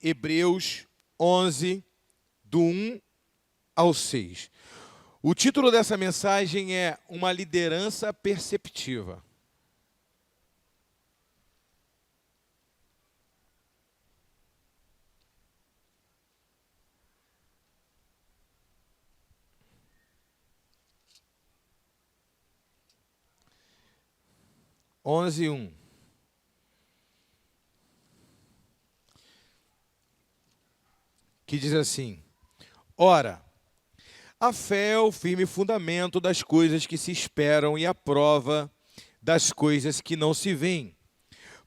Hebreus 11, do 1 ao 6. O título dessa mensagem é Uma Liderança Perceptiva. Onze, 1. Que diz assim: Ora, a fé é o firme fundamento das coisas que se esperam e a prova das coisas que não se veem.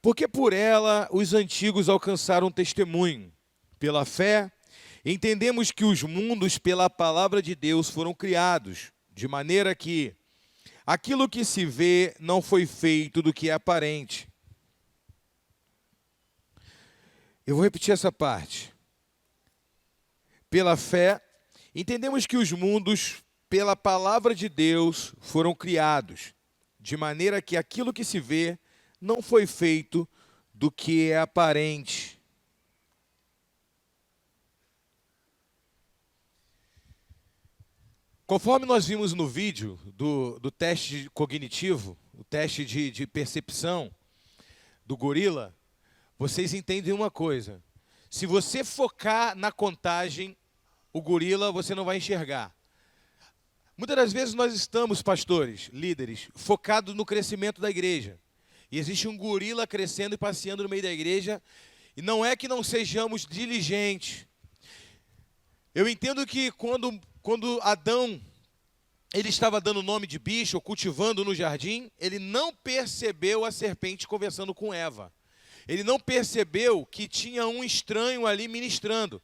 Porque por ela os antigos alcançaram testemunho. Pela fé, entendemos que os mundos pela palavra de Deus foram criados, de maneira que aquilo que se vê não foi feito do que é aparente. Eu vou repetir essa parte. Pela fé, entendemos que os mundos, pela palavra de Deus, foram criados, de maneira que aquilo que se vê não foi feito do que é aparente. Conforme nós vimos no vídeo do teste cognitivo, o teste de percepção do gorila, vocês entendem uma coisa. Se você focar na contagem, o gorila você não vai enxergar. Muitas das vezes nós estamos, pastores, líderes, focados no crescimento da igreja. E existe um gorila crescendo e passeando no meio da igreja. E não é que não sejamos diligentes. Eu entendo que quando Adão ele estava dando nome de bicho, ou cultivando no jardim, ele não percebeu a serpente conversando com Eva. Ele não percebeu que tinha um estranho ali ministrando.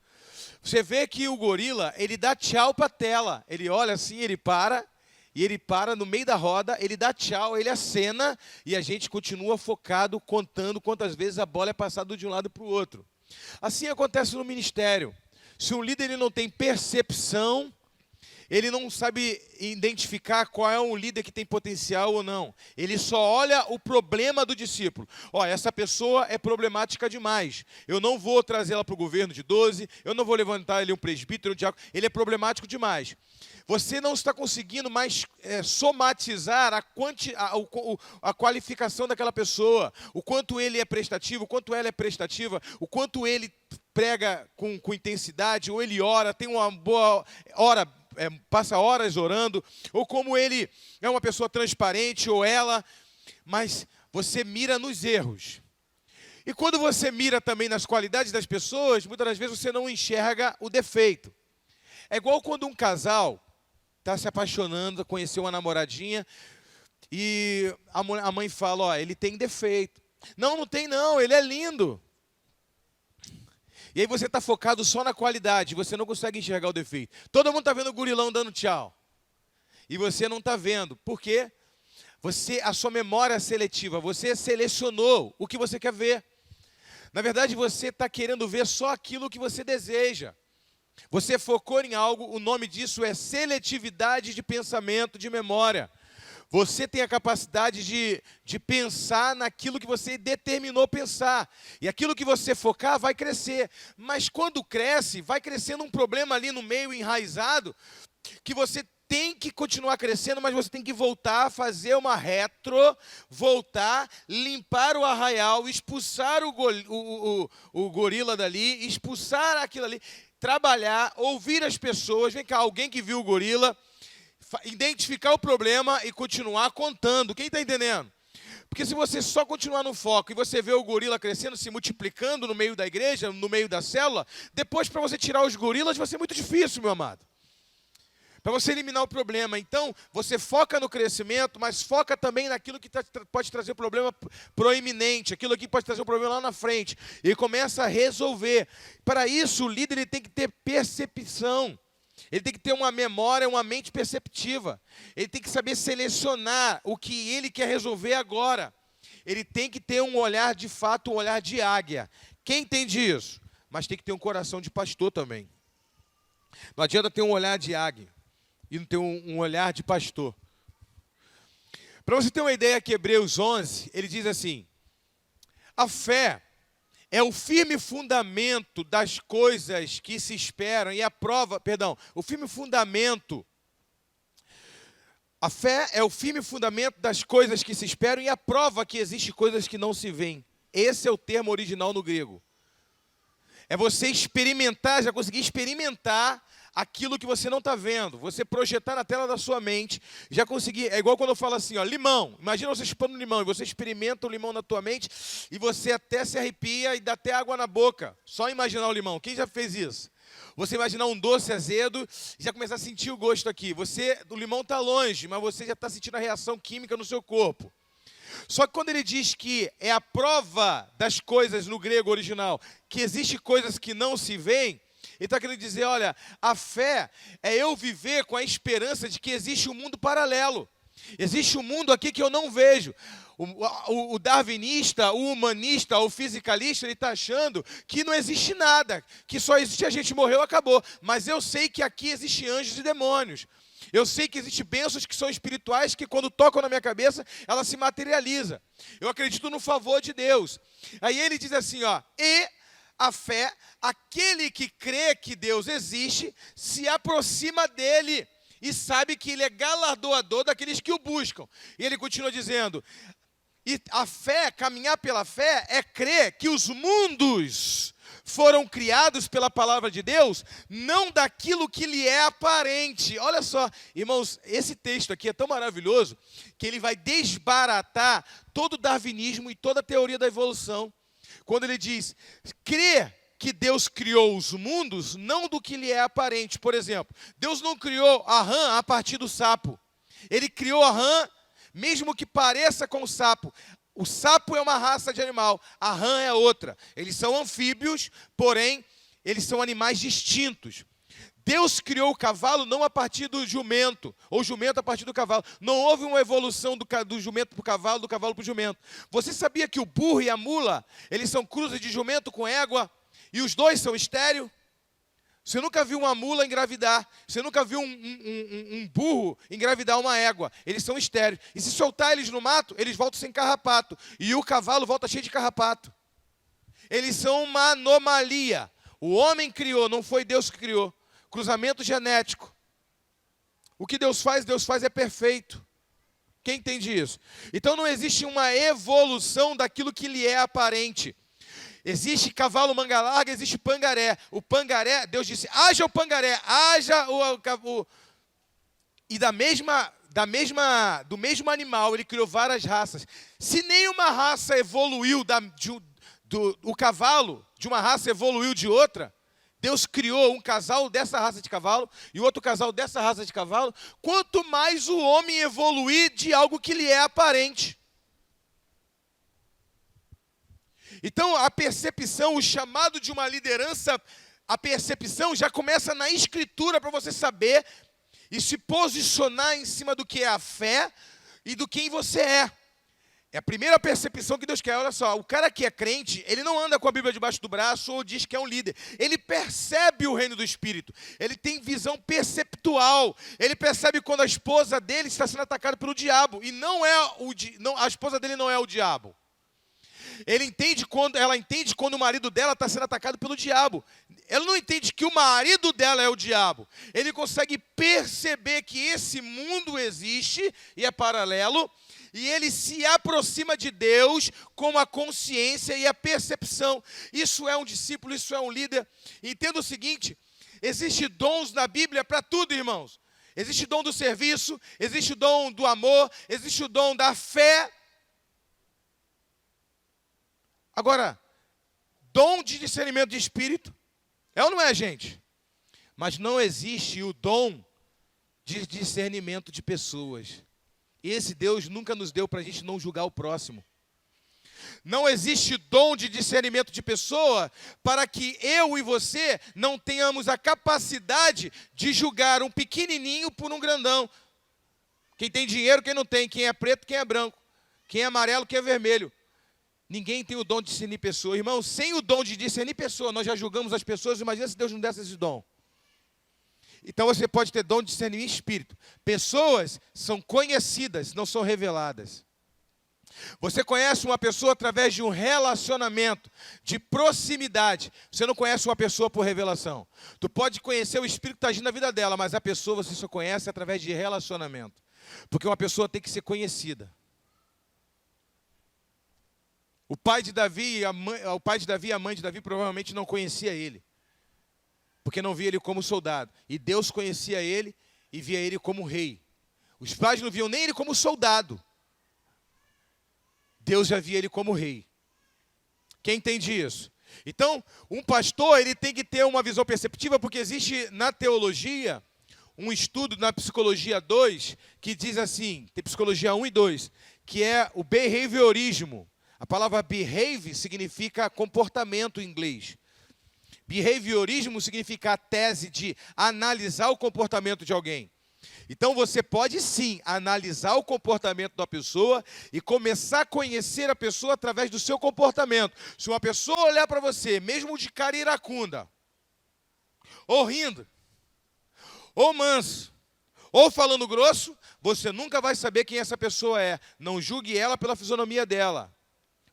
Você vê que o gorila, ele dá tchau para a tela. Ele olha assim, ele para, e ele para no meio da roda, ele dá tchau, ele acena, e a gente continua focado, contando quantas vezes a bola é passada de um lado para o outro. Assim acontece no ministério. Se um líder ele não tem percepção, ele não sabe identificar qual é um líder que tem potencial ou não. Ele só olha o problema do discípulo. Essa pessoa é problemática demais. Eu não vou trazê-la para o governo de 12, eu não vou levantar ele um presbítero, um diácono. Ele é problemático demais. Você não está conseguindo mais somatizar a qualificação daquela pessoa, o quanto ele é prestativo, o quanto ela é prestativa, o quanto ele prega com intensidade, ou ele ora, tem uma boa hora, passa horas orando, ou como ele é uma pessoa transparente, ou ela, mas você mira nos erros. E quando você mira também nas qualidades das pessoas, muitas das vezes você não enxerga o defeito. É igual quando um casal está se apaixonando, conheceu uma namoradinha, e a mãe fala, ele tem defeito. Não tem não, ele é lindo. E aí você está focado só na qualidade, você não consegue enxergar o defeito. Todo mundo está vendo o gorilão dando tchau. E você não está vendo. Por quê? A sua memória é seletiva, você selecionou o que você quer ver. Na verdade, você está querendo ver só aquilo que você deseja. Você focou em algo, o nome disso é seletividade de pensamento, de memória. Você tem a capacidade de pensar naquilo que você determinou pensar. E aquilo que você focar vai crescer. Mas quando cresce, vai crescendo um problema ali no meio enraizado, que você tem que continuar crescendo, mas você tem que voltar a fazer uma voltar, limpar o arraial, expulsar o gorila dali, expulsar aquilo ali, trabalhar, ouvir as pessoas. Vem cá, alguém que viu o gorila, identificar o problema e continuar contando. Quem está entendendo? Porque se você só continuar no foco e você vê o gorila crescendo, se multiplicando no meio da igreja, no meio da célula, depois para você tirar os gorilas vai ser muito difícil, meu amado. Para você eliminar o problema. Então, você foca no crescimento, mas foca também naquilo que pode trazer problema proeminente, aquilo que pode trazer um problema lá na frente. E começa a resolver. Para isso, o líder ele tem que ter percepção. Ele tem que ter uma memória, uma mente perceptiva. Ele tem que saber selecionar o que ele quer resolver agora. Ele tem que ter um olhar de fato, um olhar de águia. Quem entende isso? Mas tem que ter um coração de pastor também. Não adianta ter um olhar de águia e não ter um olhar de pastor. Para você ter uma ideia, que Hebreus 11, ele diz assim: a fé é o firme fundamento das coisas que se esperam e a prova, o firme fundamento. A fé é o firme fundamento das coisas que se esperam e a prova que existem coisas que não se veem. Esse é o termo original no grego. É você experimentar, já conseguir experimentar aquilo que você não está vendo. Você projetar na tela da sua mente, já conseguir. É igual quando eu falo assim, ó, limão. Imagina você chupando um limão e você experimenta o limão na tua mente e você até se arrepia e dá até água na boca. Só imaginar o limão. Quem já fez isso? Você imaginar um doce azedo e já começar a sentir o gosto aqui. O limão está longe, mas você já está sentindo a reação química no seu corpo. Só que quando ele diz que é a prova das coisas no grego original, que existem coisas que não se veem, ele está querendo dizer, olha, a fé é eu viver com a esperança de que existe um mundo paralelo. Existe um mundo aqui que eu não vejo. O darwinista, o humanista, o fisicalista, ele está achando que não existe nada, que só existe a gente morreu, acabou. Mas eu sei que aqui existem anjos e demônios. Eu sei que existem bênçãos que são espirituais, que quando tocam na minha cabeça, ela se materializa. Eu acredito no favor de Deus. Aí ele diz assim, ó, e a fé, aquele que crê que Deus existe, se aproxima dele e sabe que ele é galardoador daqueles que o buscam. E ele continua dizendo, e a fé, caminhar pela fé, é crer que os mundos foram criados pela palavra de Deus, não daquilo que lhe é aparente. Olha só, irmãos, esse texto aqui é tão maravilhoso, que ele vai desbaratar todo o darwinismo e toda a teoria da evolução. Quando ele diz, crê que Deus criou os mundos, não do que lhe é aparente. Por exemplo, Deus não criou a rã a partir do sapo. Ele criou a rã, mesmo que pareça com o sapo. O sapo é uma raça de animal, a rã é outra. Eles são anfíbios, porém, eles são animais distintos. Deus criou o cavalo não a partir do jumento, ou jumento a partir do cavalo. Não houve uma evolução do jumento para o cavalo, do cavalo para o jumento. Você sabia que o burro e a mula, eles são cruzes de jumento com égua, e os dois são estéril? Você nunca viu uma mula engravidar, você nunca viu um burro engravidar uma égua. Eles são estéreis. E se soltar eles no mato, eles voltam sem carrapato. E o cavalo volta cheio de carrapato. Eles são uma anomalia. O homem criou, não foi Deus que criou. Cruzamento genético. O que Deus faz é perfeito. Quem entende isso? Então não existe uma evolução daquilo que lhe é aparente. Existe cavalo manga larga, existe pangaré. O pangaré, Deus disse, haja o pangaré, haja e do mesmo animal, ele criou várias raças. Se nenhuma raça evoluiu, o cavalo de uma raça evoluiu de outra, Deus criou um casal dessa raça de cavalo e outro casal dessa raça de cavalo, quanto mais o homem evoluir de algo que lhe é aparente. Então, a percepção, o chamado de uma liderança, a percepção já começa na Escritura para você saber e se posicionar em cima do que é a fé e do quem você é. É a primeira percepção que Deus quer. Olha só, o cara que é crente, ele não anda com a Bíblia debaixo do braço ou diz que é um líder. Ele percebe o reino do Espírito. Ele tem visão perceptual. Ele percebe quando a esposa dele está sendo atacada pelo diabo. E a esposa dele não é o diabo. Ela entende quando o marido dela está sendo atacado pelo diabo. Ela não entende que o marido dela é o diabo. Ele consegue perceber que esse mundo existe e é paralelo, e ele se aproxima de Deus com a consciência e a percepção. Isso é um discípulo, isso é um líder. Entenda o seguinte, existem dons na Bíblia para tudo, irmãos. Existe o dom do serviço, existe o dom do amor, existe o dom da fé. Agora, dom de discernimento de espírito, é ou não é, gente? Mas não existe o dom de discernimento de pessoas. Esse Deus nunca nos deu para a gente não julgar o próximo. Não existe dom de discernimento de pessoa para que eu e você não tenhamos a capacidade de julgar um pequenininho por um grandão. Quem tem dinheiro, quem não tem, quem é preto, quem é branco, quem é amarelo, quem é vermelho. Ninguém tem o dom de discernir pessoa. Irmão, sem o dom de discernir pessoa, nós já julgamos as pessoas. Imagina se Deus não desse esse dom. Então você pode ter dom de discernir espírito. Pessoas são conhecidas, não são reveladas. Você conhece uma pessoa através de um relacionamento, de proximidade. Você não conhece uma pessoa por revelação. Tu pode conhecer o Espírito que está agindo na vida dela, mas a pessoa você só conhece através de relacionamento. Porque uma pessoa tem que ser conhecida. O pai de Davi e a mãe de Davi provavelmente não conhecia ele. Porque não via ele como soldado. E Deus conhecia ele e via ele como rei. Os pais não viam nem ele como soldado. Deus já via ele como rei. Quem entende isso? Então, um pastor ele tem que ter uma visão perceptiva, porque existe na teologia um estudo na psicologia 2 que diz assim, tem psicologia 1 e 2, que é o behaviorismo. A palavra behave significa comportamento em inglês. Behaviorismo significa a tese de analisar o comportamento de alguém. Então você pode sim analisar o comportamento da pessoa e começar a conhecer a pessoa através do seu comportamento. Se uma pessoa olhar para você, mesmo de cara iracunda, ou rindo, ou manso, ou falando grosso, você nunca vai saber quem essa pessoa é. Não julgue ela pela fisionomia dela.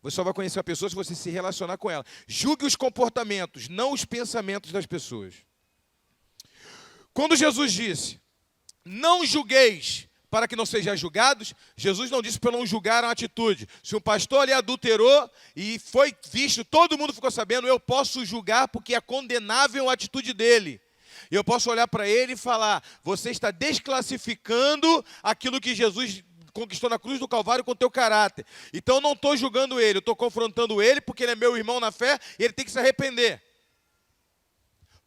Você só vai conhecer a pessoa se você se relacionar com ela. Julgue os comportamentos, não os pensamentos das pessoas. Quando Jesus disse, não julgueis para que não sejais julgados, Jesus não disse para não julgar a atitude. Se um pastor ali adulterou e foi visto, todo mundo ficou sabendo, eu posso julgar porque é condenável a atitude dele. E eu posso olhar para ele e falar, você está desclassificando aquilo que Jesus conquistou na cruz do Calvário com o teu caráter. Então eu não estou julgando ele, eu estou confrontando ele porque ele é meu irmão na fé e ele tem que se arrepender.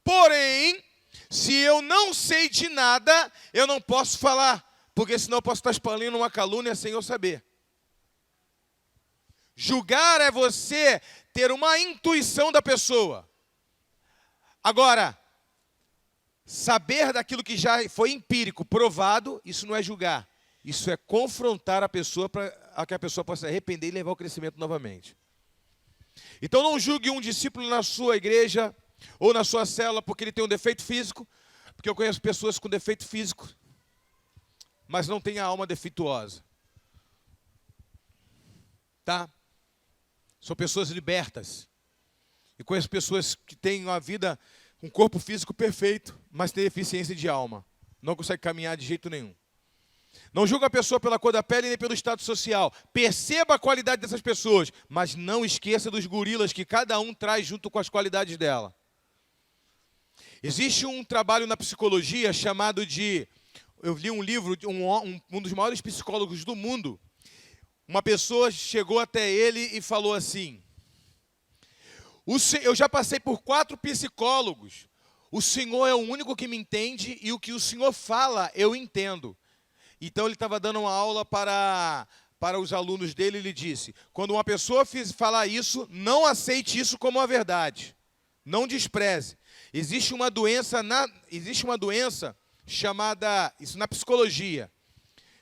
Porém, se eu não sei de nada, eu não posso falar, porque senão eu posso estar espalhando uma calúnia sem eu saber. Julgar é você ter uma intuição da pessoa. Agora, saber daquilo que já foi empírico, provado, isso não é julgar. Isso é confrontar a pessoa para que a pessoa possa se arrepender e levar ao crescimento novamente. Então não julgue um discípulo na sua igreja ou na sua célula porque ele tem um defeito físico, porque eu conheço pessoas com defeito físico, mas não têm a alma defeituosa. Tá? São pessoas libertas. E conheço pessoas que têm uma vida, um corpo físico perfeito, mas têm deficiência de alma. Não consegue caminhar de jeito nenhum. Não julga a pessoa pela cor da pele nem pelo estado social. Perceba a qualidade dessas pessoas, mas não esqueça dos gorilas que cada um traz junto com as qualidades dela. Existe um trabalho na psicologia chamado de... Eu li um livro de um dos maiores psicólogos do mundo. Uma pessoa chegou até ele e falou assim, eu já passei por 4 psicólogos. O Senhor é o único que me entende e o que o Senhor fala eu entendo. Então ele estava dando uma aula para os alunos dele, ele disse, quando uma pessoa falar isso, não aceite isso como uma verdade. Não despreze. Existe uma doença chamada, isso na psicologia,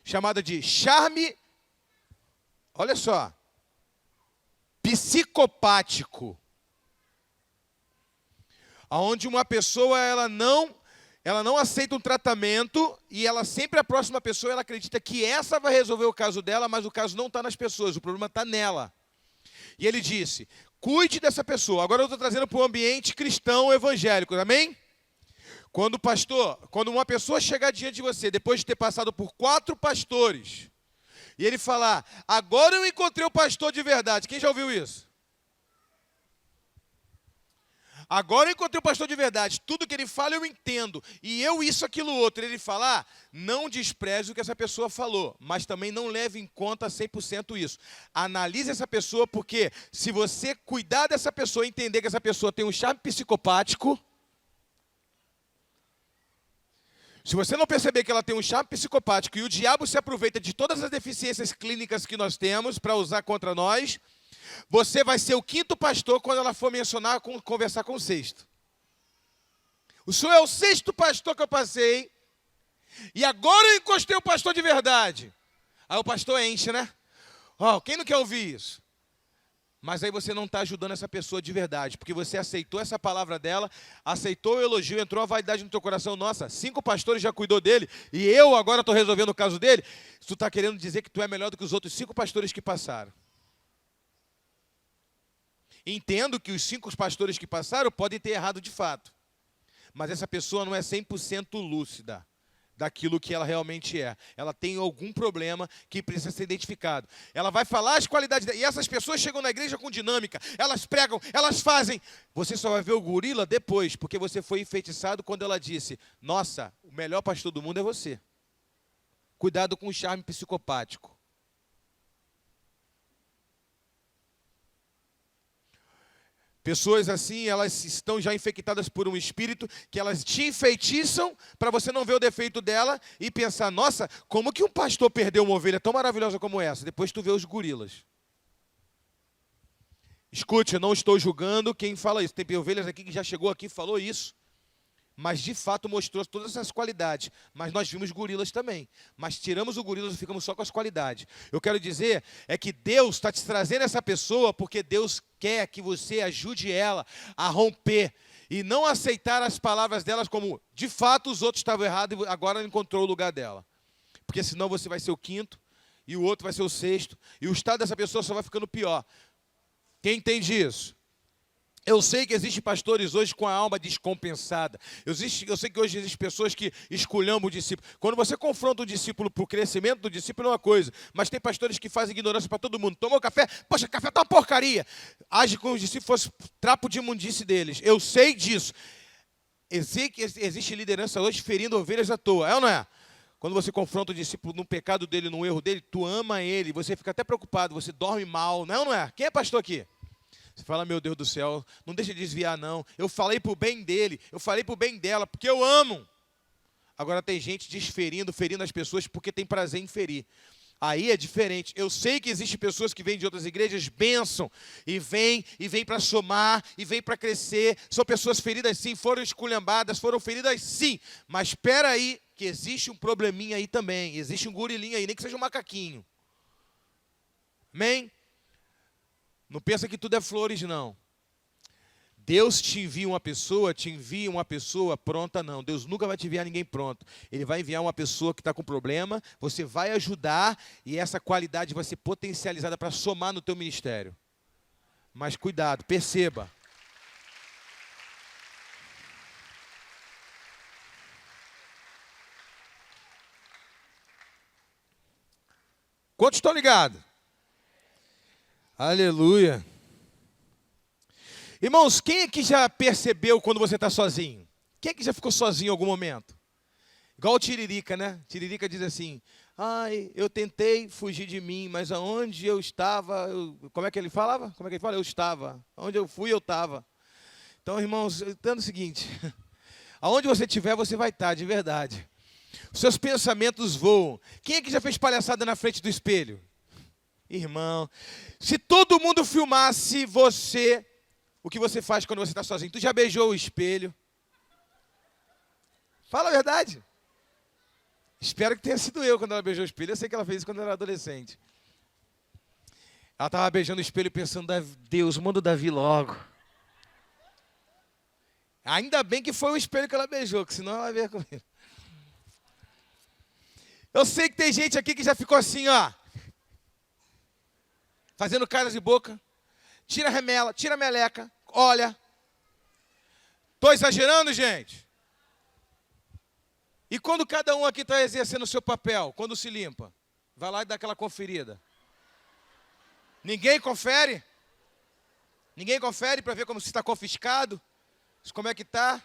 chamada de charme, olha só, psicopático. Onde uma pessoa ela não aceita um tratamento e ela sempre a próxima pessoa, ela acredita que essa vai resolver o caso dela, mas o caso não está nas pessoas, o problema está nela. E ele disse, cuide dessa pessoa. Agora eu estou trazendo para o ambiente cristão evangélico, amém? Quando uma pessoa chegar diante de você, depois de ter passado por 4 pastores, e ele falar, agora eu encontrei o pastor de verdade. Quem já ouviu isso? Agora eu encontrei o pastor de verdade, tudo que ele fala eu entendo, e eu isso, aquilo, outro, ele falar, não despreze o que essa pessoa falou, mas também não leve em conta 100% isso. Analise essa pessoa, porque se você cuidar dessa pessoa, entender que essa pessoa tem um charme psicopático, se você não perceber que ela tem um charme psicopático e o diabo se aproveita de todas as deficiências clínicas que nós temos para usar contra nós, você vai ser o 5º pastor quando ela for conversar com o 6º. O senhor é o 6º pastor que eu passei, e agora eu encostei o pastor de verdade. Aí o pastor enche, né? Quem não quer ouvir isso? Mas aí você não está ajudando essa pessoa de verdade, porque você aceitou essa palavra dela, aceitou o elogio, entrou a vaidade no teu coração. Nossa, 5 pastores já cuidou dele, e eu agora estou resolvendo o caso dele. Tu está querendo dizer que tu é melhor do que os outros 5 pastores que passaram. Entendo que os 5 pastores que passaram podem ter errado de fato, mas essa pessoa não é 100% lúcida daquilo que ela realmente é. Ela tem algum problema que precisa ser identificado. Ela vai falar as qualidades dela. E essas pessoas chegam na igreja com dinâmica. Elas pregam, elas fazem. Você só vai ver o gorila depois, porque você foi enfeitiçado quando ela disse: nossa, o melhor pastor do mundo é você. Cuidado com o charme psicopático. Pessoas assim, elas estão já infectadas por um espírito que elas te enfeitiçam para você não ver o defeito dela e pensar: nossa, como que um pastor perdeu uma ovelha tão maravilhosa como essa? Depois tu vê os gorilas. Escute, eu não estou julgando quem fala isso. Tem ovelhas aqui que já chegou aqui e falou isso, mas de fato mostrou todas essas qualidades. Mas nós vimos gorilas também. Mas tiramos o gorila e ficamos só com as qualidades. Eu quero dizer é que Deus está te trazendo essa pessoa porque Deus quer que você ajude ela a romper e não aceitar as palavras delas como de fato os outros estavam errados e agora ela encontrou o lugar dela. Porque senão você vai ser o 5º e o outro vai ser o 6º e o estado dessa pessoa só vai ficando pior. Quem entende isso? Eu sei que existem pastores hoje com a alma descompensada. Eu sei que hoje existem pessoas que esculhambam o discípulo. Quando você confronta o discípulo para o crescimento do discípulo é uma coisa, mas tem pastores que fazem ignorância para todo mundo. Tomou café? Poxa, café tá uma porcaria. Age como se o discípulo fosse trapo de imundície deles. Eu sei disso. Existe liderança hoje ferindo ovelhas à toa, é ou não é? Quando você confronta o discípulo no pecado dele, no erro dele, tu ama ele, você fica até preocupado, você dorme mal, não é ou não é? Quem é pastor aqui? Você fala: meu Deus do céu, não deixa de desviar não. Eu falei para o bem dele, eu falei para o bem dela, porque eu amo. Agora tem gente desferindo, ferindo as pessoas porque tem prazer em ferir. Aí é diferente. Eu sei que existem pessoas que vêm de outras igrejas, bênção, e vêm para somar, e vêm para crescer. São pessoas feridas sim, foram esculhambadas, foram feridas sim. Mas espera aí, que existe um probleminha aí também. Existe um gorilinho aí, nem que seja um macaquinho. Amém? Não pensa que tudo é flores, não. Deus te envia uma pessoa pronta, não. Deus nunca vai te enviar ninguém pronto. Ele vai enviar uma pessoa que está com problema, você vai ajudar e essa qualidade vai ser potencializada para somar no teu ministério. Mas cuidado, perceba. Quantos estão ligados? Aleluia. Irmãos, quem é que já percebeu quando você está sozinho? Quem é que já ficou sozinho em algum momento? Igual o Tiririca, né? Tiririca diz assim: ai, eu tentei fugir de mim, mas aonde eu estava... Como é que ele falava? Como é que ele fala? Eu estava. Onde eu fui, eu estava. Então, irmãos, entenda o seguinte: aonde você estiver, você vai estar, de verdade. Os seus pensamentos voam. Quem é que já fez palhaçada na frente do espelho? Irmão, se todo mundo filmasse você, o que você faz quando você está sozinho? Tu já beijou o espelho? Fala a verdade. Espero que tenha sido eu quando ela beijou o espelho. Eu sei que ela fez isso quando ela era adolescente. Ela estava beijando o espelho pensando: Deus, manda o Davi logo. Ainda bem que foi o espelho que ela beijou, que senão ela ia comigo. Eu sei que tem gente aqui que já ficou assim, ó, fazendo caras de boca, tira a remela, tira a meleca, olha. Estou exagerando, gente? E quando cada um aqui está exercendo o seu papel, quando se limpa, vai lá e dá aquela conferida. Ninguém confere? Ninguém confere para ver como se está confiscado? Como é que está?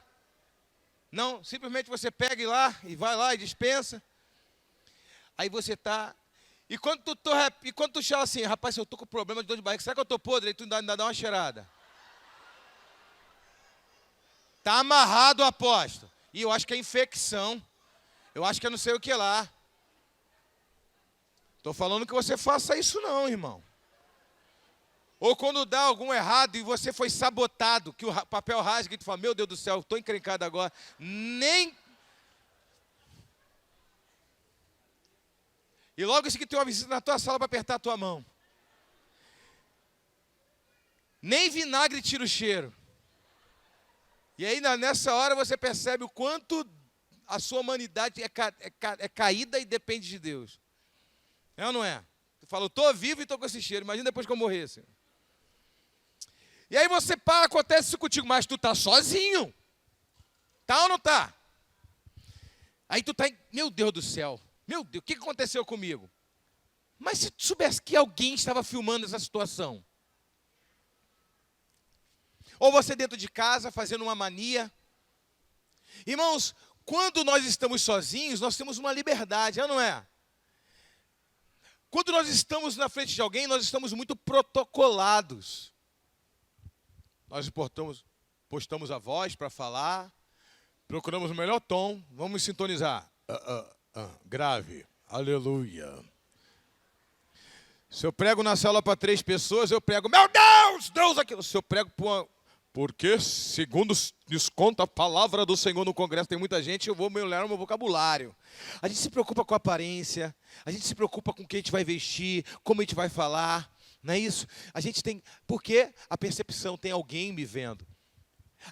Não, simplesmente você pega e vai lá e dispensa. Aí você está... E quando tu chama assim: rapaz, eu estou com problema de dor de barriga, será que eu estou podre? Aí tu ainda dá uma cheirada. Está amarrado, aposto. E eu acho que é infecção. Eu acho que é não sei o que lá. Estou falando que você faça isso não, irmão. Ou quando dá algum errado e você foi sabotado, que o papel rasga e tu fala: meu Deus do céu, estou encrencado agora. E logo em seguida tem uma visita na tua sala para apertar a tua mão. Nem vinagre tira o cheiro. E aí, nessa hora, você percebe o quanto a sua humanidade é caída e depende de Deus. É ou não é? Tu fala, eu estou vivo e estou com esse cheiro. Imagina depois que eu morresse. E aí você para, acontece isso contigo, mas tu está sozinho. Tá ou não tá? Aí tu tá, meu Deus do céu. Meu Deus, o que aconteceu comigo? Mas se tu soubesse que alguém estava filmando essa situação. Ou você dentro de casa, fazendo uma mania. Irmãos, quando nós estamos sozinhos, nós temos uma liberdade, é ou não é? Quando nós estamos na frente de alguém, nós estamos muito protocolados. Nós postamos a voz para falar, procuramos o melhor tom, vamos sintonizar. Grave, aleluia. Se eu prego na sala para 3 pessoas, eu prego, meu Deus, Deus aqui. Se eu prego para uma... Porque, segundo nos conta a palavra do Senhor no congresso, tem muita gente, eu vou melhorar o meu vocabulário. A gente se preocupa com a aparência, a gente se preocupa com o que a gente vai vestir, como a gente vai falar, não é isso? A gente tem, porque a percepção tem alguém me vendo.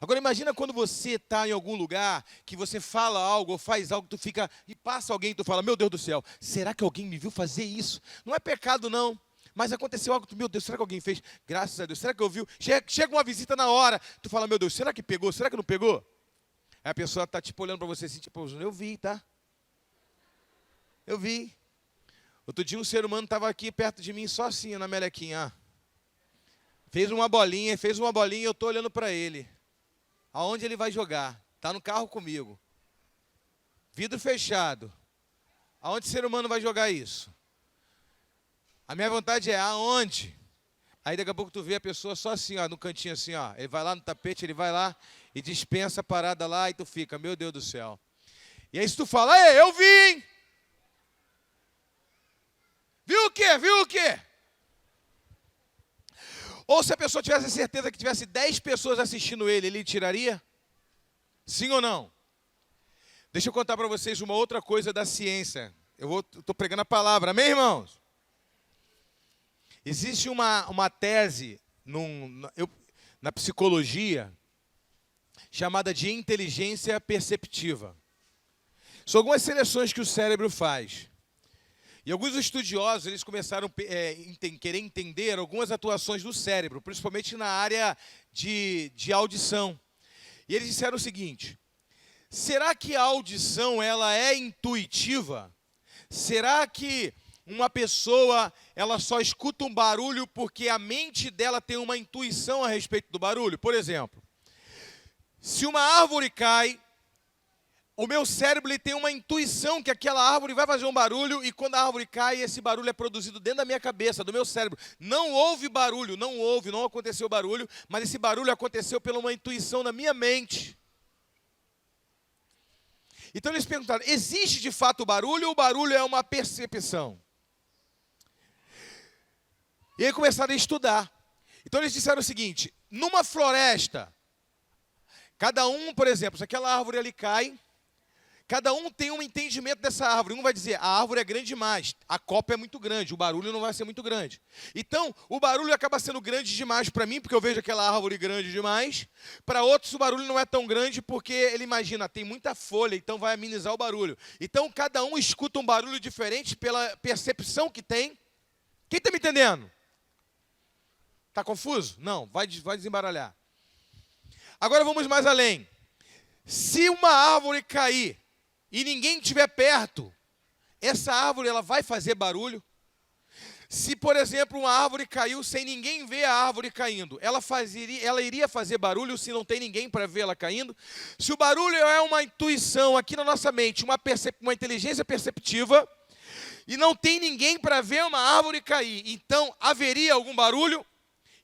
Agora imagina quando você está em algum lugar, que você fala algo ou faz algo, tu fica, e passa alguém e tu fala, meu Deus do céu, será que alguém me viu fazer isso? Não é pecado não. Mas aconteceu algo, meu Deus, será que alguém fez? Graças a Deus, será que ouviu? Chega uma visita na hora, tu fala, meu Deus, será que pegou? Será que não pegou? Aí a pessoa está tipo olhando para você assim, tipo, eu vi, tá? Eu vi. Outro dia um ser humano estava aqui perto de mim, só assim, na melequinha. Fez uma bolinha, e eu estou olhando para ele. Aonde ele vai jogar? Está no carro comigo. Vidro fechado. Aonde o ser humano vai jogar isso? A minha vontade é aonde? Aí daqui a pouco tu vê a pessoa só assim, ó, no cantinho assim, ó. Ele vai lá no tapete, ele vai lá e dispensa a parada lá e tu fica, meu Deus do céu. E aí se tu fala, ei, eu vi, hein? Viu o quê? Viu o quê? Ou se a pessoa tivesse certeza que tivesse 10 pessoas assistindo ele tiraria? Sim ou não? Deixa eu contar para vocês uma outra coisa da ciência. Eu estou pregando a palavra, amém, irmãos? Existe uma tese na psicologia chamada de inteligência perceptiva. São algumas seleções que o cérebro faz. E alguns estudiosos eles começaram a querer entender algumas atuações do cérebro, principalmente na área de audição. E eles disseram o seguinte, será que a audição ela é intuitiva? Será que uma pessoa ela só escuta um barulho porque a mente dela tem uma intuição a respeito do barulho? Por exemplo, se uma árvore cai, o meu cérebro ele tem uma intuição que aquela árvore vai fazer um barulho e quando a árvore cai, esse barulho é produzido dentro da minha cabeça, do meu cérebro. Não houve barulho, não aconteceu barulho, mas esse barulho aconteceu pela uma intuição na minha mente. Então eles perguntaram, existe de fato barulho ou o barulho é uma percepção? E aí começaram a estudar. Então eles disseram o seguinte, numa floresta, cada um, por exemplo, se aquela árvore ali cai, cada um tem um entendimento dessa árvore. Um vai dizer, a árvore é grande demais, a copa é muito grande, o barulho não vai ser muito grande. Então, o barulho acaba sendo grande demais para mim, porque eu vejo aquela árvore grande demais. Para outros, o barulho não é tão grande, porque ele imagina, tem muita folha, então vai amenizar o barulho. Então, cada um escuta um barulho diferente pela percepção que tem. Quem está me entendendo? Está confuso? Não, vai desembaralhar. Agora vamos mais além. Se uma árvore cair e ninguém estiver perto, essa árvore ela vai fazer barulho? Se, por exemplo, uma árvore caiu sem ninguém ver a árvore caindo, ela iria fazer barulho se não tem ninguém para ver ela caindo? Se o barulho é uma intuição aqui na nossa mente, uma inteligência perceptiva, e não tem ninguém para ver uma árvore cair, então haveria algum barulho?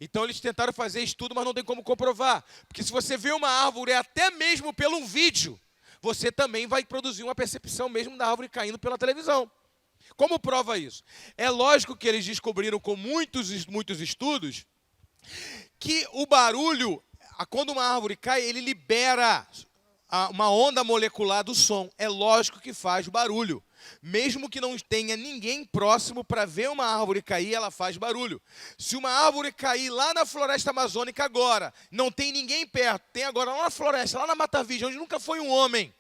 Então eles tentaram fazer estudo, mas não tem como comprovar. Porque se você vê uma árvore, até mesmo pelo vídeo, você também vai produzir uma percepção mesmo da árvore caindo pela televisão. Como prova isso? É lógico que eles descobriram com muitos estudos que o barulho, quando uma árvore cai, ele libera uma onda molecular do som. É lógico que faz barulho. Mesmo que não tenha ninguém próximo para ver uma árvore cair, ela faz barulho. Se uma árvore cair lá na floresta amazônica agora, não tem ninguém perto, tem agora lá na floresta, lá na Mata Virgem, onde nunca foi um homem.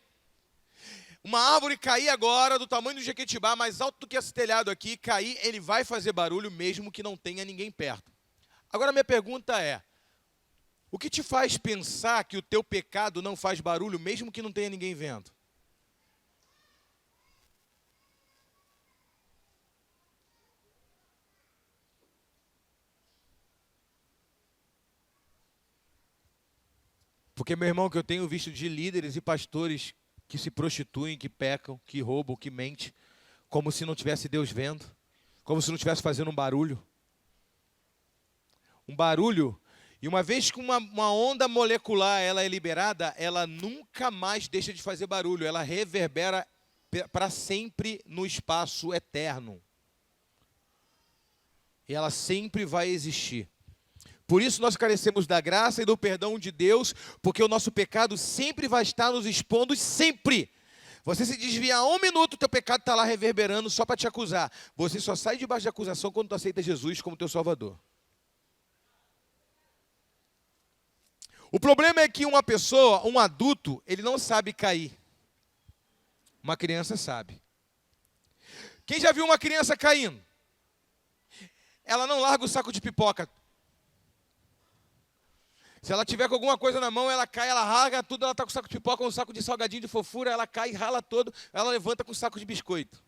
Uma árvore cair agora, do tamanho do Jequitibá, mais alto do que esse telhado aqui, cair, ele vai fazer barulho mesmo que não tenha ninguém perto. Agora minha pergunta é, o que te faz pensar que o teu pecado não faz barulho mesmo que não tenha ninguém vendo? Porque, meu irmão, que eu tenho visto de líderes e pastores que se prostituem, que pecam, que roubam, que mentem, como se não tivesse Deus vendo, como se não estivesse fazendo um barulho. Um barulho, e uma vez que uma onda molecular ela é liberada, ela nunca mais deixa de fazer barulho, ela reverbera para sempre no espaço eterno. E ela sempre vai existir. Por isso nós carecemos da graça e do perdão de Deus, porque o nosso pecado sempre vai estar nos expondo, sempre. Você se desviar 1 minuto, o teu pecado está lá reverberando só para te acusar. Você só sai debaixo de acusação quando tu aceita Jesus como teu Salvador. O problema é que uma pessoa, um adulto, ele não sabe cair. Uma criança sabe. Quem já viu uma criança caindo? Ela não larga o saco de pipoca. Se ela tiver com alguma coisa na mão, ela cai, ela rasga tudo, ela está com o saco de pipoca, um saco de salgadinho de fofura, ela cai, rala todo, ela levanta com o saco de biscoito.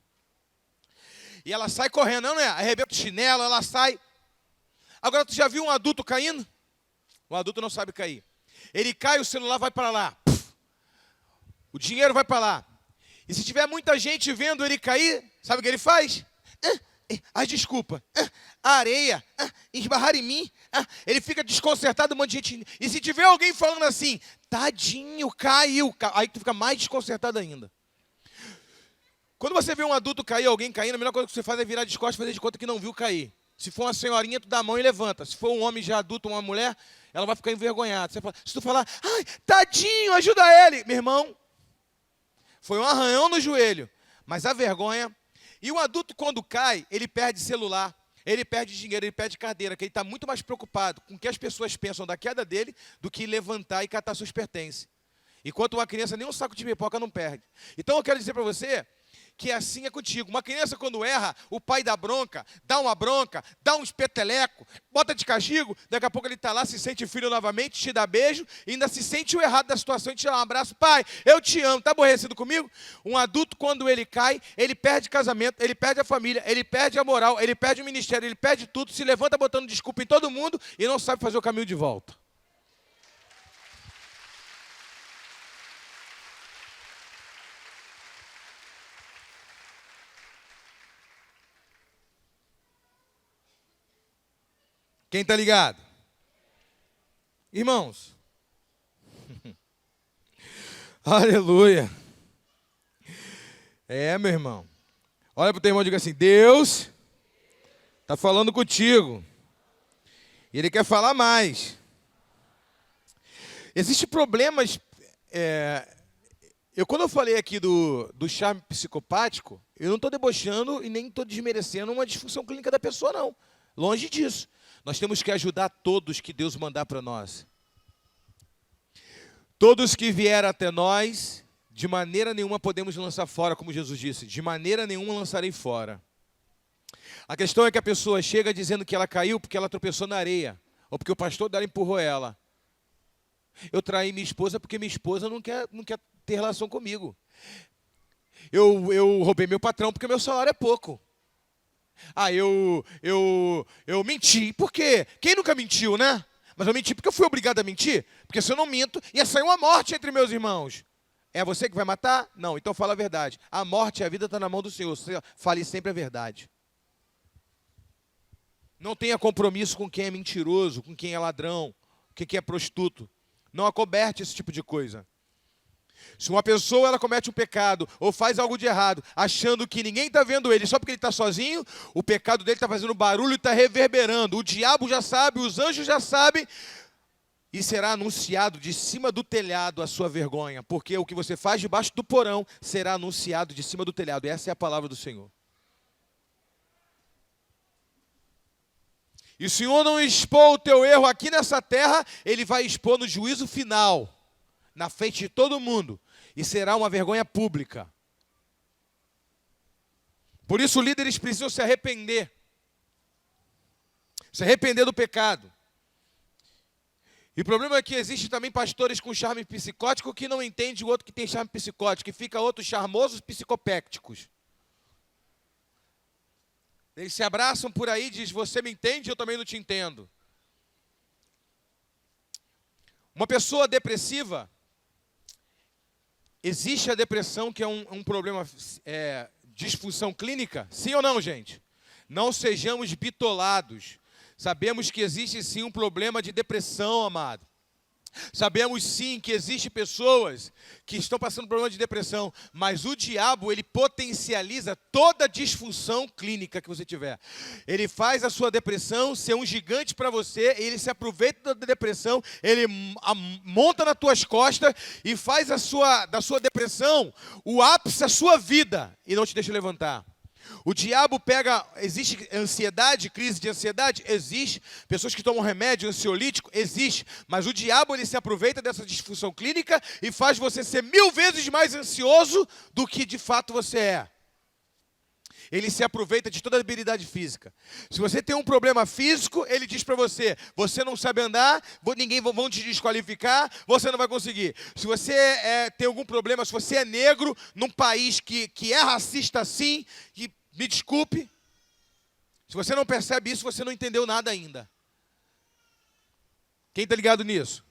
E ela sai correndo, não é? Arrebenta o chinelo, ela sai. Agora, tu já viu um adulto caindo? O adulto não sabe cair. Ele cai, o celular vai para lá. O dinheiro vai para lá. E se tiver muita gente vendo ele cair, sabe o que ele faz? Desculpa. A areia. Esbarrar em mim. Ele fica desconcertado, um monte de gente. E se tiver alguém falando assim, tadinho, caiu. Aí tu fica mais desconcertado ainda. Quando você vê um adulto cair, alguém caindo, a melhor coisa que você faz é virar de costas e fazer de conta que não viu cair. Se for uma senhorinha, tu dá a mão e levanta. Se for um homem já adulto, uma mulher, ela vai ficar envergonhada. Se tu falar, ai, tadinho, ajuda ele. Meu irmão, foi um arranhão no joelho. Mas a vergonha... E o adulto, quando cai, ele perde celular, ele perde dinheiro, ele perde cadeira, que ele está muito mais preocupado com o que as pessoas pensam da queda dele do que levantar e catar seus pertences. Enquanto uma criança, nem um saco de pipoca não perde. Então, eu quero dizer para você que assim é contigo. Uma criança, quando erra, o pai dá uma bronca, dá um espeteleco, bota de castigo, daqui a pouco ele está lá, se sente filho novamente, te dá beijo, e ainda se sente o errado da situação e te dá um abraço. Pai, eu te amo, está aborrecido comigo? Um adulto, quando ele cai, ele perde casamento, ele perde a família, ele perde a moral, ele perde o ministério, ele perde tudo, se levanta botando desculpa em todo mundo e não sabe fazer o caminho de volta. Quem está ligado? Irmãos. Aleluia. Meu irmão. Olha para o teu irmão e diga assim, Deus está falando contigo. E Ele quer falar mais. Existem problemas... Quando eu falei aqui do charme psicopático, eu não estou debochando e nem estou desmerecendo uma disfunção clínica da pessoa, não. Longe disso. Nós temos que ajudar todos que Deus mandar para nós. Todos que vieram até nós, de maneira nenhuma podemos lançar fora, como Jesus disse. De maneira nenhuma lançarei fora. A questão é que a pessoa chega dizendo que ela caiu porque ela tropeçou na areia. Ou porque o pastor dela empurrou ela. Eu traí minha esposa porque minha esposa não quer ter relação comigo. Eu roubei meu patrão porque meu salário é pouco. Eu menti. Por quê? Quem nunca mentiu, né? Mas eu menti porque eu fui obrigado a mentir. Porque se eu não minto, ia sair uma morte entre meus irmãos. É você que vai matar? Não, então fala a verdade. A morte e a vida estão na mão do Senhor. Você fale sempre a verdade. Não tenha compromisso com quem é mentiroso, com quem é ladrão, com quem é prostituto. Não acoberte esse tipo de coisa. Se uma pessoa ela comete um pecado ou faz algo de errado, achando que ninguém está vendo ele, só porque ele está sozinho, o pecado dele está fazendo barulho e está reverberando. O diabo já sabe, os anjos já sabem, e será anunciado de cima do telhado a sua vergonha, porque o que você faz debaixo do porão será anunciado de cima do telhado. Essa é a palavra do Senhor. E o Senhor não expor o teu erro aqui nessa terra, Ele vai expor no juízo final, na frente de todo mundo, e será uma vergonha pública. Por isso, líderes precisam se arrepender do pecado. E o problema é que existe também pastores com charme psicótico que não entende o outro que tem charme psicótico, que fica outros charmosos psicopécticos. Eles se abraçam por aí e dizem, você me entende, eu também não te entendo. Uma pessoa depressiva, existe a depressão que é um problema, disfunção clínica? Sim ou não, gente? Não sejamos bitolados. Sabemos que existe sim um problema de depressão, amado. Sabemos sim que existem pessoas que estão passando por problema de depressão, mas o diabo, ele potencializa toda a disfunção clínica que você tiver. Ele faz a sua depressão ser um gigante para você, ele se aproveita da depressão, ele monta nas tuas costas e faz da sua depressão o ápice da sua vida e não te deixa levantar. O diabo pega, existe ansiedade, crise de ansiedade? Existe. Pessoas que tomam remédio ansiolítico? Existe. Mas o diabo, ele se aproveita dessa disfunção clínica e faz você ser 1000 vezes mais ansioso do que de fato você é. Ele se aproveita de toda a habilidade física. Se você tem um problema físico, ele diz para você, você não sabe andar, ninguém vão te desqualificar, você não vai conseguir. Se você tem algum problema, se você é negro, num país que é racista assim, que, me desculpe, se você não percebe isso, você não entendeu nada ainda. Quem está ligado nisso?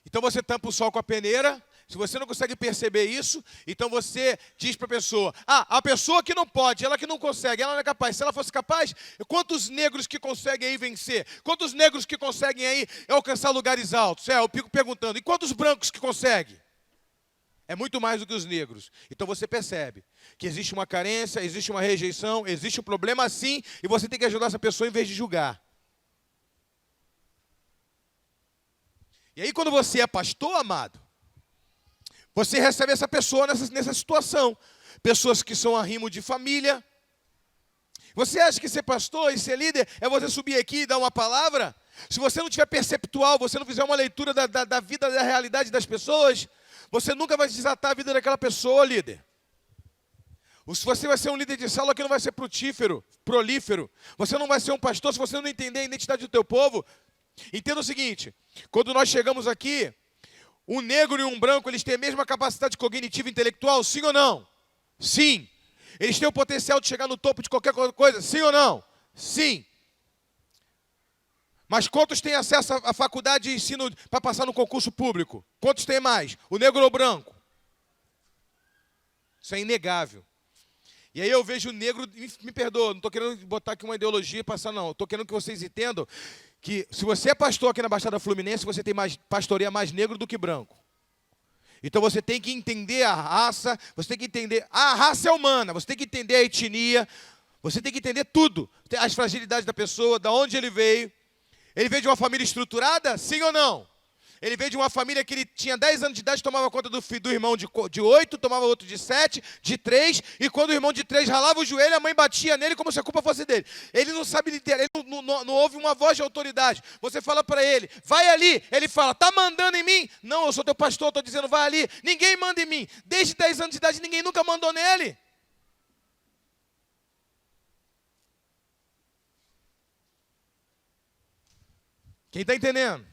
Então você tampa o sol com a peneira. Se você não consegue perceber isso, então você diz para a pessoa, a pessoa que não pode, ela que não consegue, ela não é capaz. Se ela fosse capaz, quantos negros que conseguem aí vencer? Quantos negros que conseguem aí alcançar lugares altos? Eu fico perguntando, e quantos brancos que conseguem? É muito mais do que os negros. Então você percebe que existe uma carência, existe uma rejeição, existe um problema sim, e você tem que ajudar essa pessoa em vez de julgar. E aí quando você é pastor, amado, você recebe essa pessoa nessa situação. Pessoas que são arrimo de família. Você acha que ser pastor e ser líder é você subir aqui e dar uma palavra? Se você não tiver perceptual, você não fizer uma leitura da vida, da realidade das pessoas, você nunca vai desatar a vida daquela pessoa, líder. Se você vai ser um líder de sala que não vai ser prolífero. Você não vai ser um pastor se você não entender a identidade do teu povo. Entenda o seguinte, quando nós chegamos aqui, um negro e um branco, eles têm a mesma capacidade cognitiva e intelectual, sim ou não? Sim. Eles têm o potencial de chegar no topo de qualquer coisa, sim ou não? Sim. Mas quantos têm acesso à faculdade de ensino para passar no concurso público? Quantos têm mais? O negro ou o branco? Isso é inegável. E aí eu vejo o negro, me perdoa, não estou querendo botar aqui uma ideologia e passar, não. Estou querendo que vocês entendam que se você é pastor aqui na Baixada Fluminense, você tem pastoreia mais negro do que branco. Então você tem que entender a raça, você tem que entender, a raça é humana, você tem que entender a etnia, você tem que entender tudo, as fragilidades da pessoa, de onde ele veio. Ele veio de uma família estruturada, sim ou não? Ele veio de uma família que ele tinha 10 anos de idade, tomava conta do irmão de 8, tomava outro de 7, de 3, e quando o irmão de 3 ralava o joelho, a mãe batia nele como se a culpa fosse dele. Ele não sabe liderar, ele não ouve uma voz de autoridade. Você fala para ele, vai ali, ele fala, tá mandando em mim? Não, eu sou teu pastor, estou dizendo, vai ali. Ninguém manda em mim. Desde 10 anos de idade, ninguém nunca mandou nele. Quem está entendendo?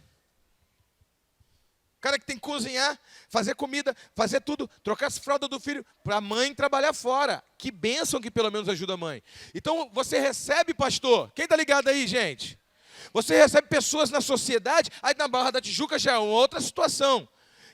O cara que tem que cozinhar, fazer comida, fazer tudo, trocar as fraldas do filho, para a mãe trabalhar fora. Que bênção que pelo menos ajuda a mãe. Então você recebe, pastor, quem está ligado aí, gente? Você recebe pessoas na sociedade, aí na Barra da Tijuca já é uma outra situação.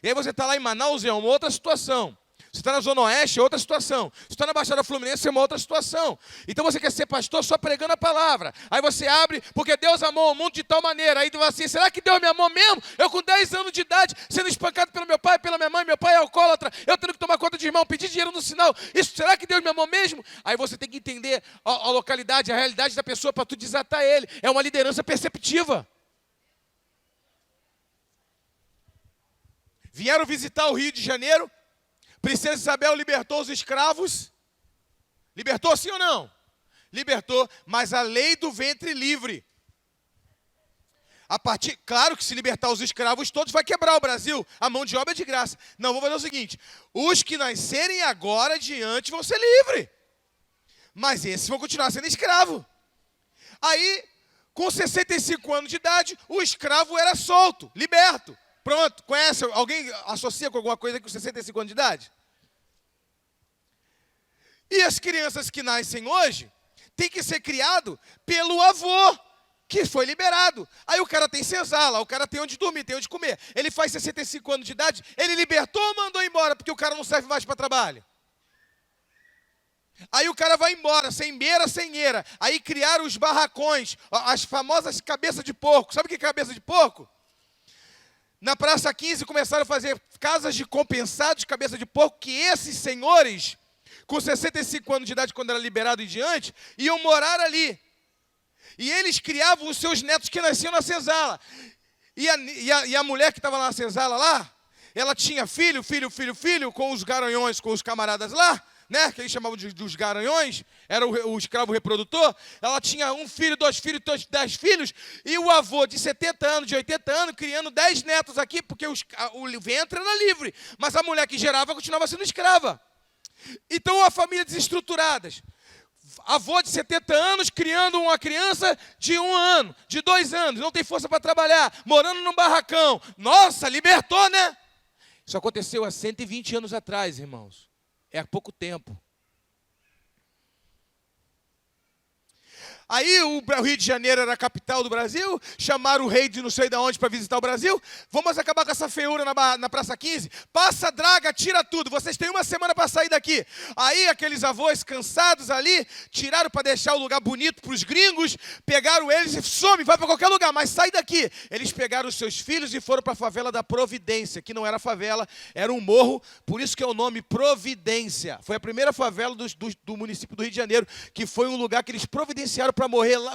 E aí você está lá em Manaus, é uma outra situação. Você está na Zona Oeste, é outra situação. Você está na Baixada Fluminense, é uma outra situação. Então você quer ser pastor só pregando a palavra. Aí você abre, porque Deus amou o mundo de tal maneira. Aí tu vai assim, será que Deus me amou mesmo? Eu com 10 anos de idade, sendo espancado pelo meu pai, pela minha mãe, meu pai é alcoólatra, eu tendo que tomar conta de irmão, pedir dinheiro no sinal. Isso, será que Deus me amou mesmo? Aí você tem que entender a localidade, a realidade da pessoa para tu desatar ele. É uma liderança perceptiva. Vieram visitar o Rio de Janeiro. Princesa Isabel libertou os escravos. Libertou sim ou não? Libertou, mas a lei do ventre livre. Claro que se libertar os escravos todos vai quebrar o Brasil. A mão de obra é de graça. Não, vou fazer o seguinte. Os que nascerem agora adiante vão ser livres. Mas esses vão continuar sendo escravo. Aí, com 65 anos de idade, o escravo era solto, liberto. Pronto, conhece? Alguém associa com alguma coisa com 65 anos de idade? E as crianças que nascem hoje têm que ser criado pelo avô, que foi liberado. Aí o cara tem senzala, o cara tem onde dormir, tem onde comer. Ele faz 65 anos de idade, ele libertou ou mandou embora porque o cara não serve mais para trabalho? Aí o cara vai embora, sem beira, sem eira. Aí criaram os barracões, as famosas cabeças de porco. Sabe o que é cabeça de porco? Na Praça 15 começaram a fazer casas de compensados, cabeça de porco, que esses senhores, com 65 anos de idade, quando era liberado em diante, iam morar ali. E eles criavam os seus netos que nasciam na senzala. E a mulher que estava na senzala lá, ela tinha filho, com os garanhões, com os camaradas lá, né, que eles chamavam dos garanhões, era o escravo reprodutor. Ela tinha um filho, 2 filhos, 10 filhos, e o avô de 70 anos, de 80 anos, criando 10 netos aqui, porque o ventre era livre, mas a mulher que gerava continuava sendo escrava. Então, a família desestruturada. Avô de 70 anos criando uma criança de 1 ano, de 2 anos, não tem força para trabalhar, morando num barracão. Nossa, libertou, né? Isso aconteceu há 120 anos atrás, irmãos. É há pouco tempo. Aí o Rio de Janeiro era a capital do Brasil, chamaram o rei de não sei de onde para visitar o Brasil. Vamos acabar com essa feiura na Praça 15? Passa draga, tira tudo. Vocês têm 1 semana para sair daqui. Aí aqueles avós cansados ali, tiraram para deixar o lugar bonito para os gringos, pegaram eles e some, vai para qualquer lugar, mas sai daqui. Eles pegaram os seus filhos e foram para a favela da Providência, que não era favela, era um morro, por isso que é o nome Providência. Foi a primeira favela do município do Rio de Janeiro, que foi um lugar que eles providenciaram para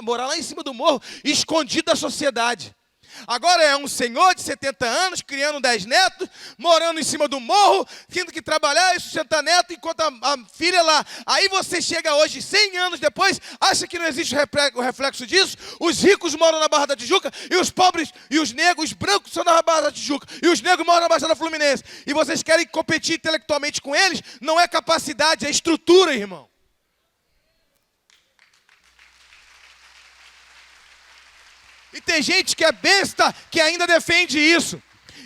morar lá em cima do morro, escondido da sociedade. Agora é um senhor de 70 anos, criando 10 netos, morando em cima do morro, tendo que trabalhar e sustentar neto, enquanto a filha lá. Aí você chega hoje, 100 anos depois, acha que não existe o reflexo disso? Os ricos moram na Barra da Tijuca, e os pobres, e os negros, os brancos são na Barra da Tijuca, e os negros moram na Baixada Fluminense. E vocês querem competir intelectualmente com eles? Não é capacidade, é estrutura, irmão. E tem gente que é besta que ainda defende isso.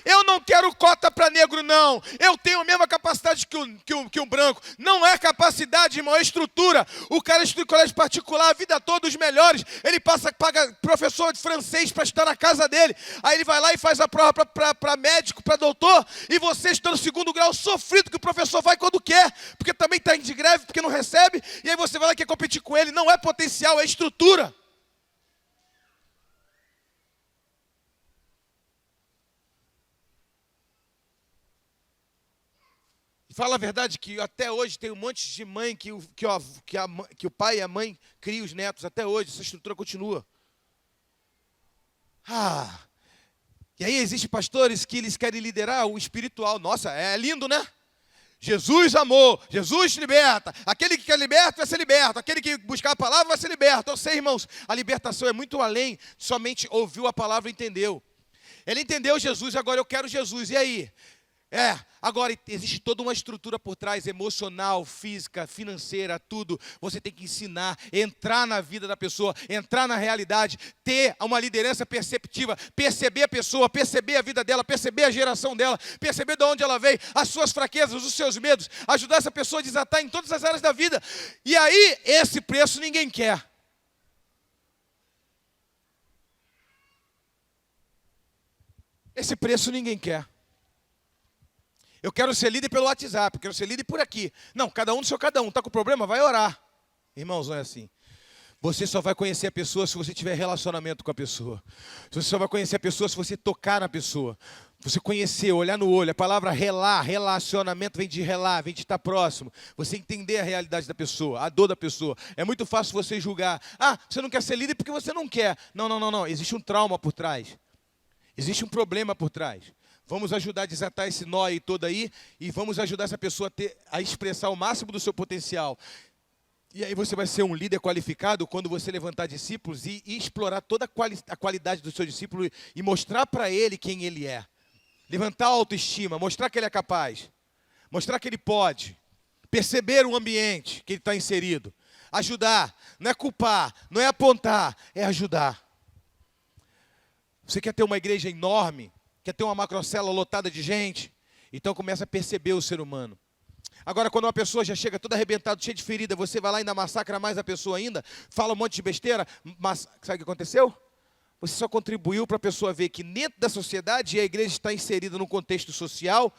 Eu não quero cota para negro, não. Eu tenho a mesma capacidade que um branco. Não é capacidade, irmão, é estrutura. O cara estuda em colégio particular a vida toda, os melhores. Ele paga professor de francês para estudar na casa dele. Aí ele vai lá e faz a prova para médico, para doutor. E você estando no 2º grau, sofrido, que o professor vai quando quer. Porque também está de greve, porque não recebe. E aí você vai lá e quer competir com ele. Não é potencial, é estrutura. Fala a verdade que até hoje tem um monte de mãe que o pai e a mãe criam os netos. Até hoje, essa estrutura continua. E aí existem pastores que eles querem liderar o espiritual. Nossa, é lindo, né? Jesus amou, Jesus liberta. Aquele que quer liberto vai ser liberto. Aquele que buscar a palavra vai ser liberto. Eu sei, irmãos, a libertação é muito além de somente ouviu a palavra e entendeu. Ele entendeu Jesus, agora eu quero Jesus. E aí? Agora existe toda uma estrutura por trás, emocional, física, financeira, tudo. Você tem que ensinar, entrar na vida da pessoa, entrar na realidade, ter uma liderança perceptiva, perceber a pessoa, perceber a vida dela, perceber a geração dela, perceber de onde ela veio, as suas fraquezas, os seus medos, ajudar essa pessoa a desatar em todas as áreas da vida. E aí, esse preço ninguém quer. Esse preço ninguém quer. Eu quero ser líder pelo WhatsApp, eu quero ser líder por aqui. Não, cada um do seu cada um. Está com problema? Vai orar. Irmãos, não é assim. Você só vai conhecer a pessoa se você tiver relacionamento com a pessoa. Você só vai conhecer a pessoa se você tocar na pessoa. Você conhecer, olhar no olho. A palavra relar, relacionamento vem de relar, vem de estar próximo. Você entender a realidade da pessoa, a dor da pessoa. É muito fácil você julgar. Ah, você não quer ser líder porque você não quer. Não. Existe um trauma por trás. Existe um problema por trás. Vamos ajudar a desatar esse nó aí todo aí e vamos ajudar essa pessoa a expressar o máximo do seu potencial. E aí você vai ser um líder qualificado quando você levantar discípulos e explorar toda a qualidade do seu discípulo e mostrar para ele quem ele é. Levantar a autoestima, mostrar que ele é capaz, mostrar que ele pode, perceber o ambiente que ele está inserido. Ajudar, não é culpar, não é apontar, é ajudar. Você quer ter uma igreja enorme, quer ter uma macrocélula lotada de gente? Então começa a perceber o ser humano. Agora, quando uma pessoa já chega toda arrebentada, cheia de ferida, você vai lá e ainda massacra mais a pessoa ainda, fala um monte de besteira, mas sabe o que aconteceu? Você só contribuiu para a pessoa ver que dentro da sociedade, e a igreja está inserida num contexto social,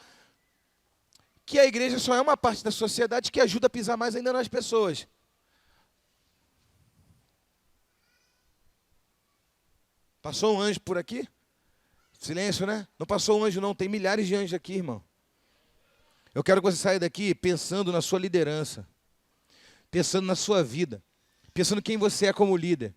que a igreja só é uma parte da sociedade que ajuda a pisar mais ainda nas pessoas. Passou um anjo por aqui? Silêncio, né? Não passou um anjo não, tem milhares de anjos aqui, irmão. Eu quero que você saia daqui pensando na sua liderança, pensando na sua vida, pensando quem você é como líder.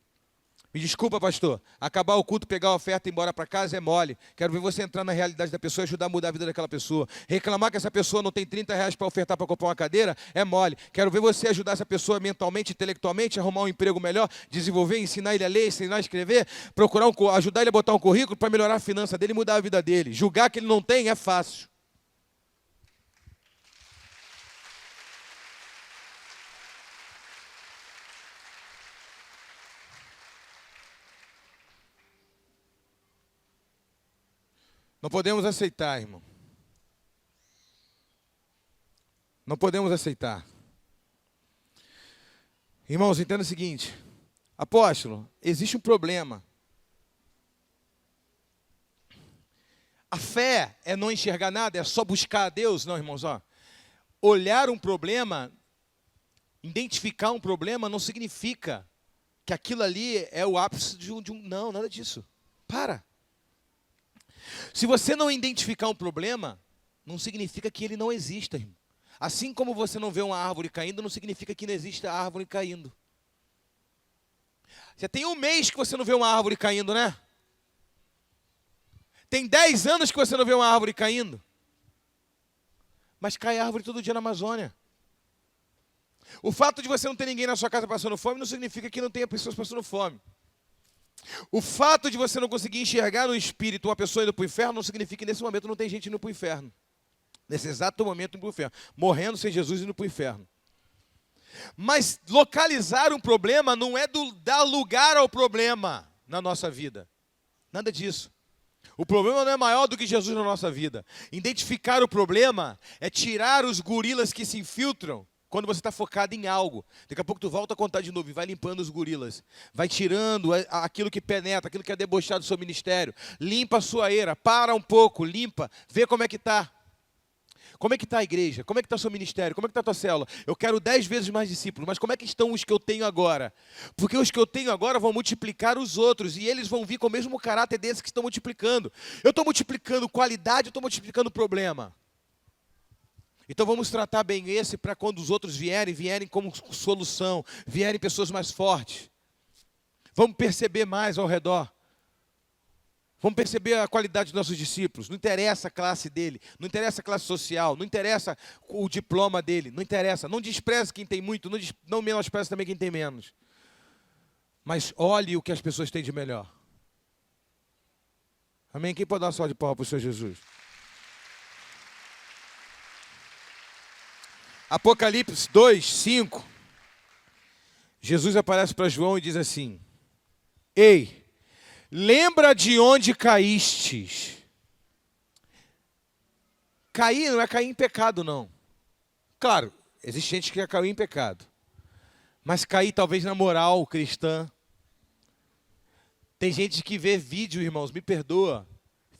Me desculpa, pastor, acabar o culto, pegar a oferta e ir embora para casa é mole. Quero ver você entrar na realidade da pessoa e ajudar a mudar a vida daquela pessoa. Reclamar que essa pessoa não tem R$ 30 para ofertar para comprar uma cadeira é mole. Quero ver você ajudar essa pessoa mentalmente, intelectualmente, a arrumar um emprego melhor, desenvolver, ensinar ele a ler, ensinar a escrever, ajudar ele a botar um currículo para melhorar a finança dele e mudar a vida dele. Julgar que ele não tem é fácil. Não podemos aceitar, irmão. Não podemos aceitar. Irmãos, entenda o seguinte. Apóstolo, existe um problema. A fé é não enxergar nada, é só buscar a Deus? Não, irmãos, ó. Olhar um problema, identificar um problema, não significa que aquilo ali é o ápice de um... Não, nada disso. Para. Se você não identificar um problema, não significa que ele não exista, irmão. Assim como você não vê uma árvore caindo, não significa que não exista árvore caindo. Já tem um mês que você não vê uma árvore caindo, né? Tem 10 anos que você não vê uma árvore caindo. Mas cai árvore todo dia na Amazônia. O fato de você não ter ninguém na sua casa passando fome não significa que não tenha pessoas passando fome. O fato de você não conseguir enxergar no espírito uma pessoa indo para o inferno não significa que nesse momento não tem gente indo para o inferno. Nesse exato momento indo para o inferno. Morrendo sem Jesus indo para o inferno. Mas localizar um problema não é dar lugar ao problema na nossa vida. Nada disso. O problema não é maior do que Jesus na nossa vida. Identificar o problema é tirar os gorilas que se infiltram quando você está focado em algo. Daqui a pouco tu volta a contar de novo e vai limpando os gorilas. Vai tirando aquilo que penetra, aquilo que é debochado do seu ministério. Limpa a sua eira, para um pouco, limpa, vê como é que está. Como é que está a igreja? Como é que está o seu ministério? Como é que está a tua célula? Eu quero 10 vezes mais discípulos, mas como é que estão os que eu tenho agora? Porque os que eu tenho agora vão multiplicar os outros, e eles vão vir com o mesmo caráter desses que estão multiplicando. Eu estou multiplicando qualidade, eu estou multiplicando problema. Então vamos tratar bem esse para quando os outros vierem como solução, vierem pessoas mais fortes. Vamos perceber mais ao redor. Vamos perceber a qualidade dos nossos discípulos. Não interessa a classe dele, não interessa a classe social, não interessa o diploma dele, não interessa. Não despreze quem tem muito, não menospreze também quem tem menos. Mas olhe o que as pessoas têm de melhor. Amém? Quem pode dar uma salva de palmas para o Senhor Jesus? Apocalipse 2, 5. Jesus aparece para João e diz assim: Ei, lembra de onde caístes. Cair não é cair em pecado, não. Claro, existe gente que já caiu em pecado. Mas cair talvez na moral cristã. Tem gente que vê vídeo, irmãos, me perdoa,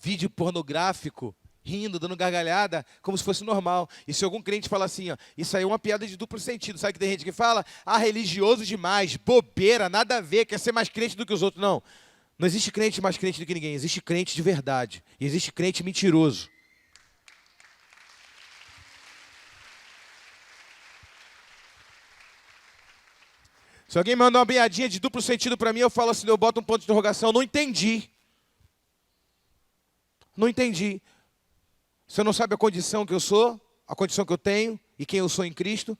vídeo pornográfico, rindo, dando gargalhada, como se fosse normal. E se algum crente fala assim, ó, isso aí é uma piada de duplo sentido. Sabe que tem gente que fala, religioso demais, bobeira, nada a ver, quer ser mais crente do que os outros. Não, não existe crente mais crente do que ninguém, existe crente de verdade. E existe crente mentiroso. Se alguém manda uma piadinha de duplo sentido para mim, eu falo assim, eu boto um ponto de interrogação, não entendi. Não entendi. Você não sabe a condição que eu sou, a condição que eu tenho e quem eu sou em Cristo.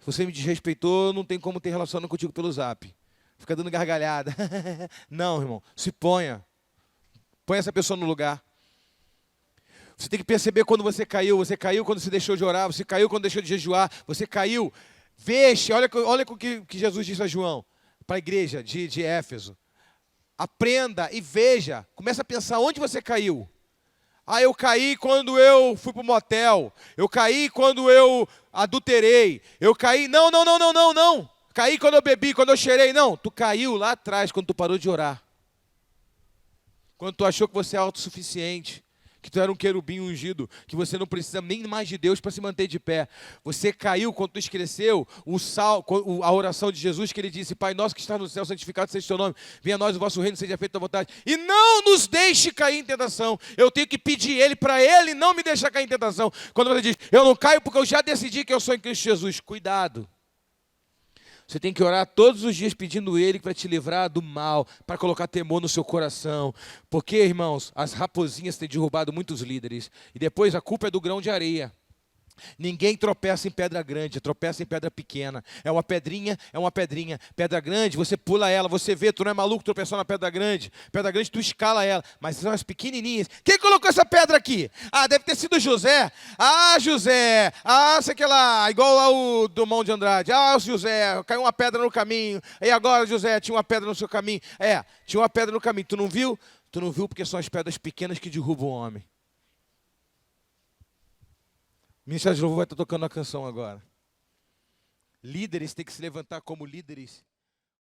Se você me desrespeitou, não tem como ter relacionamento contigo pelo zap. Fica dando gargalhada. Não, irmão, se ponha. Põe essa pessoa no lugar. Você tem que perceber quando você caiu quando você deixou de orar, você caiu quando deixou de jejuar, você caiu. Veja, olha o que Jesus disse a João, para a igreja de Éfeso. Aprenda e veja, começa a pensar onde você caiu. Eu caí quando eu fui para o motel, eu caí quando eu adulterei, eu caí, não. Caí quando eu bebi, quando eu cheirei, não. Tu caiu lá atrás, quando tu parou de orar. Quando tu achou que você é autossuficiente, que tu era um querubim ungido, que você não precisa nem mais de Deus para se manter de pé. Você caiu quando tu esqueceu a oração de Jesus, que ele disse, Pai nosso que está no céu, santificado seja o teu nome, venha a nós o vosso reino, seja feita a tua vontade, e não nos deixe cair em tentação. Eu tenho que pedir ele para ele não me deixar cair em tentação. Quando você diz, eu não caio porque eu já decidi que eu sou em Cristo Jesus, cuidado. Você tem que orar todos os dias pedindo Ele para te livrar do mal, para colocar temor no seu coração. Porque, irmãos, as raposinhas têm derrubado muitos líderes. E depois a culpa é do grão de areia. Ninguém tropeça em pedra grande, tropeça em pedra pequena. É uma pedrinha. Pedra grande, você pula ela, você vê, tu não é maluco tropeçar na pedra grande. Pedra grande, tu escala ela. Mas são as pequenininhas. Quem colocou essa pedra aqui? Deve ter sido José. José. Sei que lá, igual lá o Dumont de Andrade. José, caiu uma pedra no caminho. E agora, José, tinha uma pedra no seu caminho. Tinha uma pedra no caminho. Tu não viu? Tu não viu porque são as pedras pequenas que derrubam o homem. O Ministério de Louvor vai estar tocando a canção agora. Líderes têm que se levantar como líderes